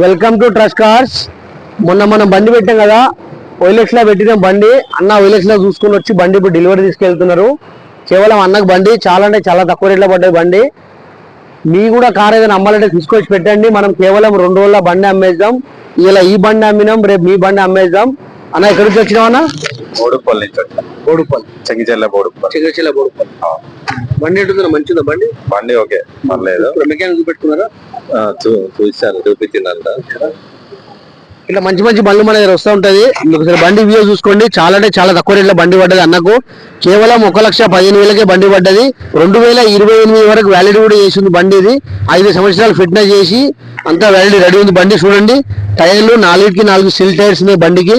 Welcome to trust cars. మొన్న మనం బండి పెట్టాం కదా, OLX లో పెట్టిన బండి అన్న OLX లో చూసుకుని వచ్చి బండి ఇప్పుడు డెలివరీ తీసుకెళ్తున్నారు. కేవలం అన్నకు బండి చాలా అంటే చాలా తక్కువ రేట్లో పడ్డది బండి. మీ కూడా కార్ ఏదైనా అమ్మాలంటే తీసుకొచ్చి పెట్టండి. మనం కేవలం 2 రోజుల బండి అమ్మేద్దాం. ఇలా ఈ బండి అమ్మినాం, రేపు మీ బండి అమ్మేద్దాం. అన్న ఎక్కడి నుంచి వచ్చినావు అన్న? బోడుపల్లి నుంచి వచ్చా. బోడుపల్లి, చెంగిచెల్ల బోడుపల్లి. బండి ఎటుందా? మంచిదా బండి? బండి ఓకే, పర్లేదు. మెకానిక్ చూపెట్టుకున్నారా? చూసాను, చూపించిందంట. ఇట్లా మంచి మంచి బండ్లు మన దగ్గర వస్తూ ఉంటది. ఒకసారి బండి వ్యూ చూసుకోండి. చాలా అంటే చాలా తక్కువ రేట్లో బండి పడ్డది అన్నకు. కేవలం 1,15,000కే బండి పడ్డది. 2028 వరకు వ్యాలిడ్ కూడా చేసింది బండి. ఇది 5 సంవత్సరాలు ఫిట్నెస్ చేసి అంతా వ్యాలిడ్ రెడీ ఉంది బండి. చూడండి, టైర్లు 4కి 4 సిల్ టైర్స్ ఉన్నాయి బండికి.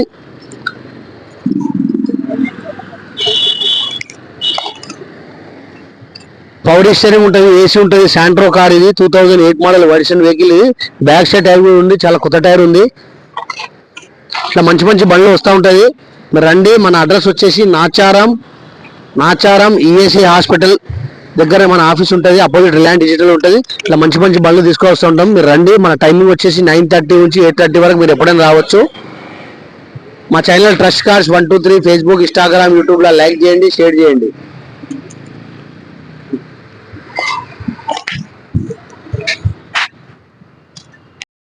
పవర్ స్టీరింగ్ ఉంటుంది, ఏసీ ఉంటుంది. శాంట్రో కార్ ఇది, 2008 మోడల్ వర్షన్ వెహికల్. ఇది బ్యాక్ సైడ్ టైర్ కూడా ఉంది, చాలా కొత్త టైర్ ఉంది. ఇట్లా మంచి మంచి బండ్లు వస్తూ ఉంటుంది. మీరు రండి. మన అడ్రస్ వచ్చేసి నాచారం EAC హాస్పిటల్ దగ్గర మన ఆఫీస్ ఉంటుంది. అపోజిట్ రిలయన్స్ డిజిటల్ ఉంటుంది. ఇట్లా మంచి మంచి బండ్లు తీసుకొస్తూ ఉంటాం. మీరు రండి. మన టైమింగ్ వచ్చేసి 9:30 నుంచి 8:30 వరకు మీరు ఎప్పుడైనా రావచ్చు. మా channel trust cars 123 Facebook, Instagram, యూట్యూబ్లో లైక్ చేయండి, షేర్ చేయండి.